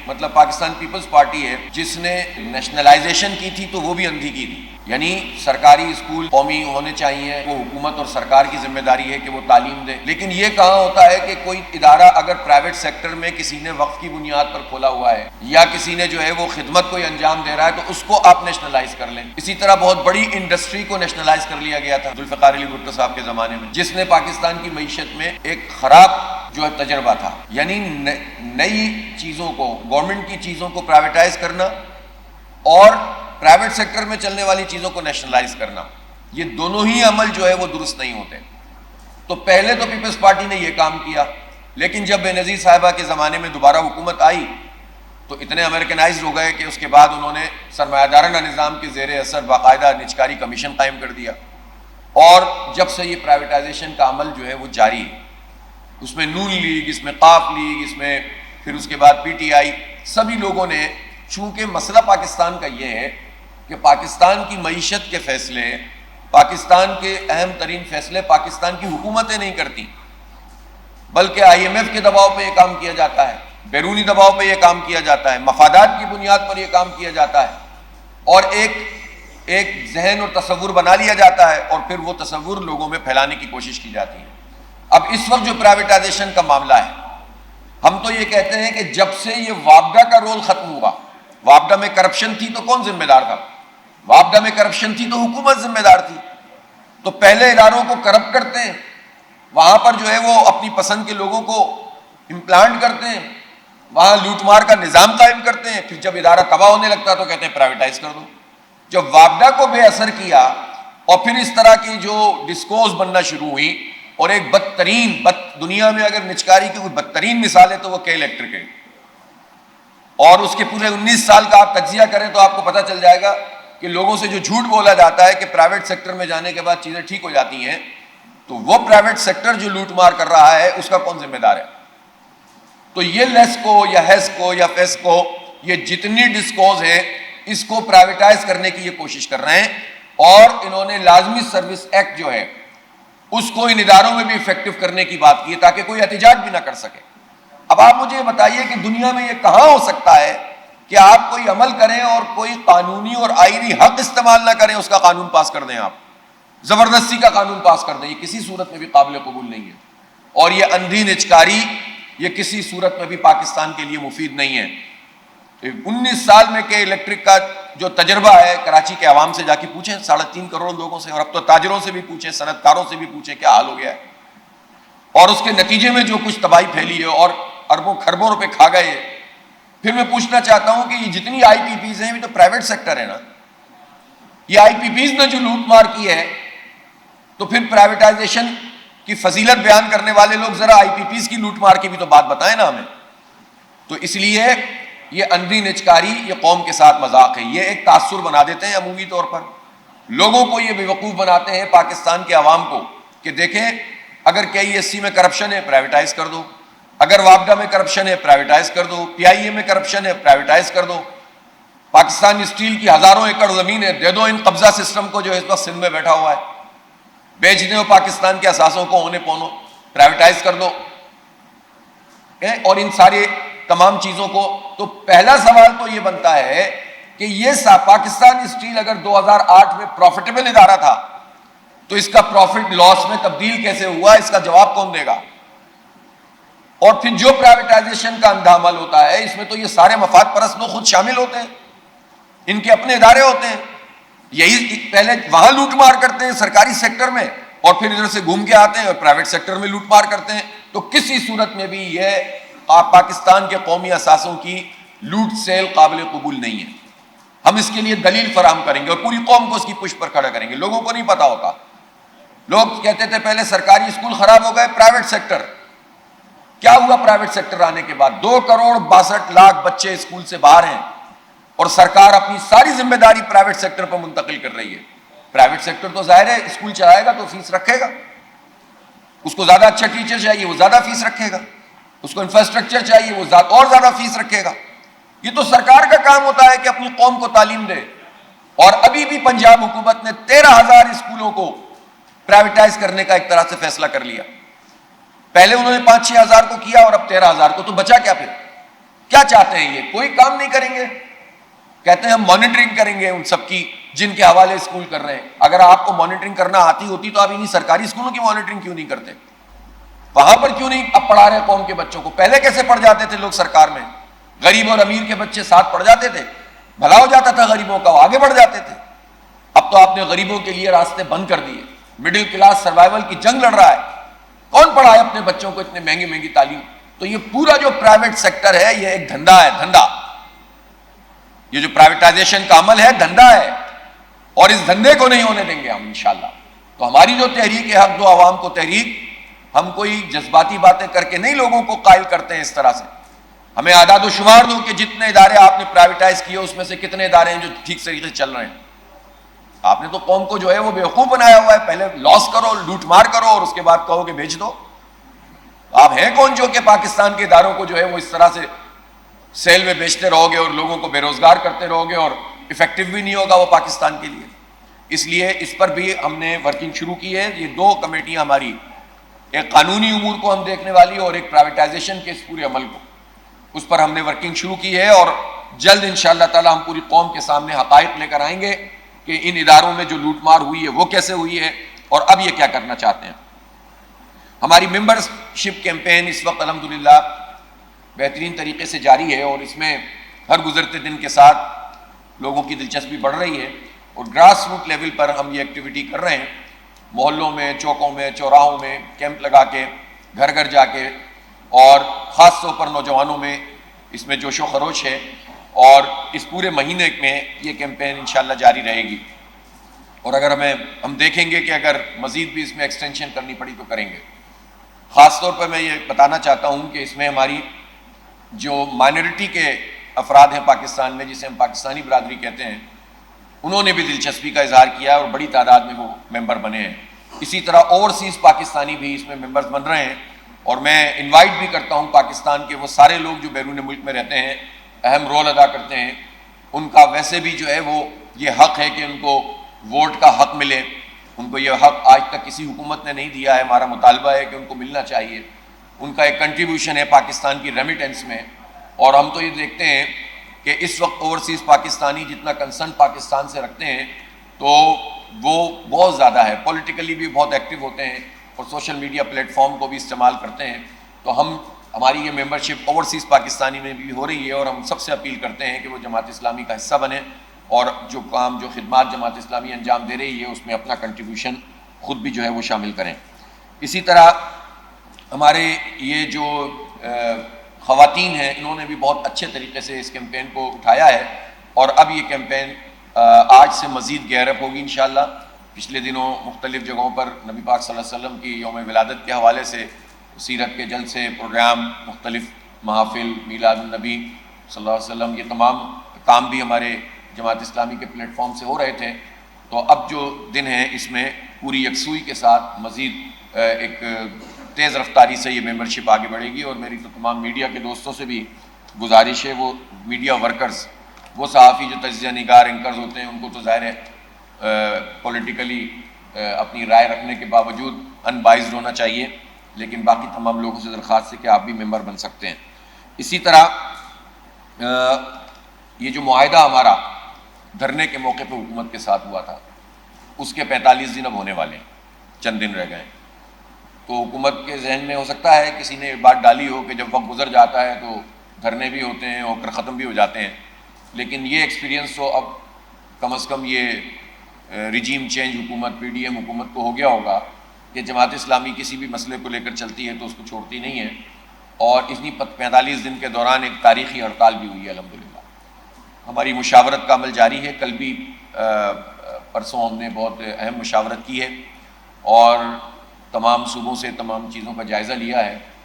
مطلب Pakistan Peoples party ہے جس نے نیشنلائزیشن کی تھی تو وہ بھی اندھی کی تھی، یعنی سرکاری اسکول قومی ہونے چاہیے، وہ حکومت اور سرکار کی ذمہ داری ہے کہ وہ تعلیم دے، لیکن یہ کہاں ہوتا ہے کہ کوئی ادارہ اگر پرائیویٹ سیکٹر میں کسی نے وقف کی بنیاد پر کھولا ہوا ہے یا کسی نے جو ہے وہ خدمت کوئی انجام دے رہا ہے تو اس کو آپ نیشنلائز کر لیں۔ اسی طرح بہت بڑی انڈسٹری کو نیشنلائز کر لیا گیا تھا ذوالفقار علی بھٹو صاحب کے زمانے میں، جس نے پاکستان کی معیشت میں ایک خراب جو ہے تجربہ تھا، یعنی نئی چیزوں کو، گورنمنٹ کی چیزوں کو پرائیویٹائز کرنا اور پرائیویٹ سیکٹر میں چلنے والی چیزوں کو نیشنلائز کرنا، یہ دونوں ہی عمل جو ہے وہ درست نہیں ہوتے۔ تو پہلے تو پیپلز پارٹی نے یہ کام کیا، لیکن جب بے نظیر صاحبہ کے زمانے میں دوبارہ حکومت آئی تو اتنے امریکنائزڈ ہو گئے کہ اس کے بعد انہوں نے سرمایہ دارانہ نظام کے زیر اثر باقاعدہ نجکاری کمیشن قائم کر دیا، اور جب سے یہ پرائیویٹائزیشن کا عمل جو ہے وہ جاری ہے، اس میں نون لیگ، اس میں قاف لیگ، اس میں پھر اس کے بعد پی ٹی آئی، سبھی لوگوں نے، چونکہ مسئلہ پاکستان کا یہ ہے کہ پاکستان کی معیشت کے فیصلے، پاکستان کے اہم ترین فیصلے پاکستان کی حکومتیں نہیں کرتی، بلکہ آئی ایم ایف کے دباؤ پہ یہ کام کیا جاتا ہے، بیرونی دباؤ پہ یہ کام کیا جاتا ہے، مفادات کی بنیاد پر یہ کام کیا جاتا ہے، اور ایک ذہن اور تصور بنا لیا جاتا ہے، اور پھر وہ تصور لوگوں میں پھیلانے کی کوشش کی جاتی ہے۔ اب اس وقت جو پرائیویٹائزیشن کا معاملہ ہے، ہم تو یہ کہتے ہیں کہ جب سے یہ وابڈا کا رول ختم ہوا، وابڈا میں کرپشن تھی تو کون ذمہ دار تھا؟ وابڈا میں کرپشن تھی تو حکومت ذمہ دار تھی۔ تو پہلے اداروں کو کرپٹ کرتے ہیں، وہاں پر جو ہے وہ اپنی پسند کے لوگوں کو امپلانٹ کرتے ہیں، وہاں لوٹ مار کا نظام قائم کرتے ہیں، پھر جب ادارہ تباہ ہونے لگتا تو کہتے ہیں پرائیویٹائز کر دو۔ جب وابڈا کو بے اثر کیا اور پھر اس طرح کی جو ڈسکورس بننا شروع ہوئی، اور ایک بدترین دنیا میں اگر نجکاری کی کوئی بدترین مثال ہے تو وہ کے الیکٹرک ہے، اور اس کے پورے 19 سال کا آپ تجزیہ کریں تو آپ کو پتہ چل جائے گا کہ لوگوں سے جو جھوٹ بولا جاتا ہے کہ پرائیویٹ سیکٹر میں جانے کے بعد چیزیں ٹھیک ہو جاتی ہیں، تو وہ پرائیویٹ سیکٹر جو لوٹ مار کر رہا ہے اس کا کون ذمہ دار ہے؟ تو یہ لیسکو یا ہیسکو یا فیسکو، یہ جتنی ڈسکوز ہیں اس کو پرائیویٹائز کرنے کی یہ کوشش کر رہے ہیں، اور انہوں نے لازمی سروس ایکٹ جو ہے اس کو ان اداروں میں بھی افیکٹو کرنے کی بات کی ہے تاکہ کوئی احتجاج بھی نہ کر سکے۔ اب آپ مجھے یہ بتائیے کہ دنیا میں یہ کہاں ہو سکتا ہے کہ آپ کوئی عمل کریں اور کوئی قانونی اور آئینی حق استعمال نہ کریں، اس کا قانون پاس کر دیں، آپ زبردستی کا قانون پاس کر دیں، یہ کسی صورت میں بھی قابل قبول نہیں ہے، اور یہ اندھی نجکاری یہ کسی صورت میں بھی پاکستان کے لیے مفید نہیں ہے۔ 19 سال میں کہ الیکٹرک کا جو تجربہ ہے، کراچی کے عوام سے جا کے پوچھیں، 3.5 کروڑ لوگوں سے، اور اب تو تاجروں سے بھی پوچھیں، صنعت کاروں سے بھی پوچھیں کیا حال ہو گیا ہے، اور اس کے نتیجے میں جو کچھ تباہی پھیلی ہے اور اربوں خربوں روپے کھا گئے ہیں۔ پھر میں پوچھنا چاہتا ہوں کہ یہ جتنی آئی پی پیز ہیں یہ تو پرائیویٹ سیکٹر ہے نا، یہ آئی پی پیز نے جو لوٹ مار کی ہے، تو پھر پرائیویٹائزیشن کی فضیلت بیان کرنے والے لوگ ذرا آئی پی پیز کی لوٹ مار کی بھی تو بات بتائیں نا ہمیں۔ تو اس لیے یہ اندھی نجکاری یہ قوم کے ساتھ مذاق ہے، یہ ایک تاثر بنا دیتے ہیں عمومی طور پر، لوگوں کو یہ بیوقوف بناتے ہیں، پاکستان کے عوام کو، کہ دیکھیں اگر کے ای ایس سی میں کرپشن ہے پرائیویٹائز کر دو، اگر وابڈا میں کرپشن ہے پرائیویٹائز کر دو، پی آئی اے میں کرپشن ہے پرائیویٹائز کر دو، پاکستان اسٹیل کی ہزاروں ایکڑ زمین ہے، دے دو ان قبضہ سسٹم کو جو اس وقت سندھ میں بیٹھا ہوا ہے، بیچ دو پاکستان کے اثاثوں کو ہونے پونو، پرائیویٹائز کر دو، اور ان سارے تمام چیزوں کو۔ تو پہلا سوال تو یہ بنتا ہے کہ یہ پاکستان اسٹیل اگر 2008 میں پروفیٹیبل ادارہ تھا تو اس کا پروفٹ لاس میں تبدیل کیسے ہوا، اس کا جواب کون دے گا؟ اور پھر جو پرائیویٹائزیشن کا اندھا عمل ہوتا ہے اس میں تو یہ سارے مفاد پرست لوگ خود شامل ہوتے ہیں، ان کے اپنے ادارے ہوتے ہیں، یہی پہلے وہاں لوٹ مار کرتے ہیں سرکاری سیکٹر میں، اور پھر ادھر سے گھوم کے آتے ہیں اور پرائیویٹ سیکٹر میں لوٹ مار کرتے ہیں۔ تو کسی صورت میں بھی یہ پاکستان کے قومی اثاثوں کی لوٹ سیل قابل قبول نہیں ہے۔ ہم اس کے لیے دلیل فراہم کریں گے اور پوری قوم کو اس کی پشت پر کھڑا کریں گے۔ لوگوں کو نہیں پتا ہوتا، لوگ کہتے تھے پہلے سرکاری اسکول خراب ہو گئے، پرائیویٹ سیکٹر۔ کیا ہوا پرائیویٹ سیکٹر آنے کے بعد؟ 2.62 کروڑ بچے اسکول سے باہر ہیں، اور سرکار اپنی ساری ذمہ داری پرائیویٹ سیکٹر پر منتقل کر رہی ہے۔ پرائیویٹ سیکٹر تو ظاہر ہے اسکول چلائے گا تو فیس رکھے گا، اس کو زیادہ اچھا ٹیچر چاہیے وہ زیادہ فیس رکھے گا، اس کو انفراسٹرکچر چاہیے وہ اور زیادہ فیس رکھے گا۔ یہ تو سرکار کا کام ہوتا ہے کہ اپنی قوم کو تعلیم دے، اور ابھی بھی پنجاب حکومت نے 13,000 اسکولوں کو پرائیویٹائز کرنے کا ایک طرح سے فیصلہ کر لیا۔ پہلے انہوں نے 5-6 ہزار کو کیا اور اب 13,000 کو، تو بچا کیا پھر؟ کیا چاہتے ہیں یہ؟ کوئی کام نہیں کریں گے. کہتے ہیں ہم مانیٹرنگ کریں گے ان سب کی جن کے حوالے اسکول کر رہے ہیں. اگر آپ کو مانیٹرنگ کرنا آتی ہوتی تو آپ انہیں سرکاری اسکولوں کی مانیٹرنگ کیوں نہیں کرتے؟ وہاں پر کیوں نہیں اب پڑھا رہے قوم کے بچوں کو؟ پہلے کیسے پڑھ جاتے تھے لوگ سرکار میں؟ غریب اور امیر کے بچے ساتھ پڑھ جاتے تھے، بھلا ہو جاتا تھا غریبوں کا، وہ آگے بڑھ جاتے تھے. اب تو آپ نے غریبوں کے لیے راستے بند کر دیے. مڈل کلاس سروائیول کی جنگ لڑ رہا ہے. کون پڑھائے اپنے بچوں کو اتنے مہنگی مہنگی تعلیم؟ تو یہ پورا جو پرائیویٹ سیکٹر ہے یہ ایک دھندا ہے، دھندا. یہ جو پرائیویٹائزیشن کا عمل ہے دھندا ہے، اور اس دھندے کو نہیں ہونے دیں گے ہم انشاءاللہ. تو ہماری جو تحریک حق دو عوام کو تحریک، ہم کوئی جذباتی باتیں کر کے نہیں لوگوں کو قائل کرتے ہیں اس طرح سے. ہمیں اعداد و شمار دو کہ جتنے ادارے آپ نے پرائیویٹائز کیے اس میں سے کتنے ادارے ہیں جو ٹھیک طریقے سے چل رہے ہیں. آپ نے تو قوم کو جو ہے وہ بیوقوف بنایا ہوا ہے. پہلے لاس کرو، لوٹ مار کرو، اور اس کے بعد کہو کہ بیچ دو. آپ ہیں کون جو کہ پاکستان کے اداروں کو جو ہے وہ اس طرح سے سیل میں بیچتے رہو گے اور لوگوں کو بے روزگار کرتے رہو گے، اور افیکٹو بھی نہیں ہوگا وہ پاکستان کے لیے. اس لیے اس پر بھی ہم نے ورکنگ شروع کی ہے. یہ دو کمیٹیاں ہماری، ایک قانونی امور کو ہم دیکھنے والی اور ایک پرائیویٹائزیشن کے اس پورے عمل کو، اس پر ہم نے ورکنگ شروع کی ہے. اور جلد انشاءاللہ تعالی ہم پوری قوم کے سامنے حقائق لے کر آئیں گے کہ ان اداروں میں جو لوٹ مار ہوئی ہے وہ کیسے ہوئی ہے اور اب یہ کیا کرنا چاہتے ہیں. ہماری ممبرشپ کیمپین اس وقت الحمدللہ بہترین طریقے سے جاری ہے، اور اس میں ہر گزرتے دن کے ساتھ لوگوں کی دلچسپی بڑھ رہی ہے، اور گراس روٹ لیول پر ہم یہ ایکٹیویٹی کر رہے ہیں. محلوں میں، چوکوں میں، چوراہوں میں کیمپ لگا کے، گھر گھر جا کے، اور خاص طور پر نوجوانوں میں اس میں جوش و خروش ہے. اور اس پورے مہینے میں یہ کیمپین انشاءاللہ جاری رہے گی، اور اگر ہم دیکھیں گے کہ اگر مزید بھی اس میں ایکسٹینشن کرنی پڑی تو کریں گے. خاص طور پر میں یہ بتانا چاہتا ہوں کہ اس میں ہماری جو مائنورٹی کے افراد ہیں پاکستان میں، جسے ہم پاکستانی برادری کہتے ہیں، انہوں نے بھی دلچسپی کا اظہار کیا اور بڑی تعداد میں وہ ممبر بنے ہیں. اسی طرح اوورسیز پاکستانی بھی اس میں ممبرز بن رہے ہیں، اور میں انوائٹ بھی کرتا ہوں پاکستان کے وہ سارے لوگ جو بیرون ملک میں رہتے ہیں، اہم رول ادا کرتے ہیں. ان کا ویسے بھی جو ہے وہ یہ حق ہے کہ ان کو ووٹ کا حق ملے. ان کو یہ حق آج تک کسی حکومت نے نہیں دیا ہے. ہمارا مطالبہ ہے کہ ان کو ملنا چاہیے. ان کا ایک کنٹریبیوشن ہے پاکستان کی ریمیٹنس میں، اور ہم تو یہ دیکھتے ہیں کہ اس وقت اوورسیز پاکستانی جتنا کنسرن پاکستان سے رکھتے ہیں تو وہ بہت زیادہ ہے. پولیٹیکلی بھی بہت ایکٹیو ہوتے ہیں اور سوشل میڈیا پلیٹ فارم کو بھی استعمال کرتے ہیں. تو ہماری یہ ممبرشپ اوورسیز پاکستانی میں بھی ہو رہی ہے، اور ہم سب سے اپیل کرتے ہیں کہ وہ جماعت اسلامی کا حصہ بنیں، اور جو کام، جو خدمات جماعت اسلامی انجام دے رہی ہے اس میں اپنا کنٹریبیوشن خود بھی جو ہے وہ شامل کریں. اسی طرح ہمارے یہ جو خواتین ہیں، انہوں نے بھی بہت اچھے طریقے سے اس کیمپین کو اٹھایا ہے، اور اب یہ کیمپین آج سے مزید گیئر اپ ہوگی انشاءاللہ. پچھلے دنوں مختلف جگہوں پر نبی پاک صلی اللہ علیہ وسلم کی یوم ولادت کے حوالے سے سیرت کے جلسے، پروگرام، مختلف محافل، میلاد النبی صلی اللہ علیہ وسلم، یہ تمام کام بھی ہمارے جماعت اسلامی کے پلیٹ فارم سے ہو رہے تھے. تو اب جو دن ہے اس میں پوری یکسوئی کے ساتھ مزید ایک تیز رفتاری سے یہ ممبرشپ آگے بڑھے گی. اور میری تو تمام میڈیا کے دوستوں سے بھی گزارش ہے، وہ میڈیا ورکرز، وہ صحافی جو تجزیہ نگار اینکرز ہوتے ہیں، ان کو تو ظاہر ہے پولیٹیکلی اپنی رائے رکھنے کے باوجود ان بائزڈ ہونا چاہیے، لیکن باقی تمام لوگوں سے درخواست ہے کہ آپ بھی ممبر بن سکتے ہیں. اسی طرح یہ جو معاہدہ ہمارا دھرنے کے موقع پہ حکومت کے ساتھ ہوا تھا، اس کے 45 دن اب ہونے والے ہیں، چند دن رہ گئے. تو حکومت کے ذہن میں ہو سکتا ہے کسی نے بات ڈالی ہو کہ جب وقت گزر جاتا ہے تو دھرنے بھی ہوتے ہیں، ہو کر ختم بھی ہو جاتے ہیں. لیکن یہ ایکسپیرینس تو اب کم از کم یہ رجیم چینج حکومت، پی ڈی ایم حکومت کو ہو گیا ہوگا کہ جماعت اسلامی کسی بھی مسئلے کو لے کر چلتی ہے تو اس کو چھوڑتی نہیں ہے. اور اتنی 45 دن کے دوران ایک تاریخی ہڑتال بھی ہوئی ہے الحمدللہ. ہماری مشاورت کا عمل جاری ہے. کل بھی پرسوں ہم نے بہت اہم مشاورت کی ہے اور تمام صوبوں سے تمام چیزوں کا جائزہ لیا ہے.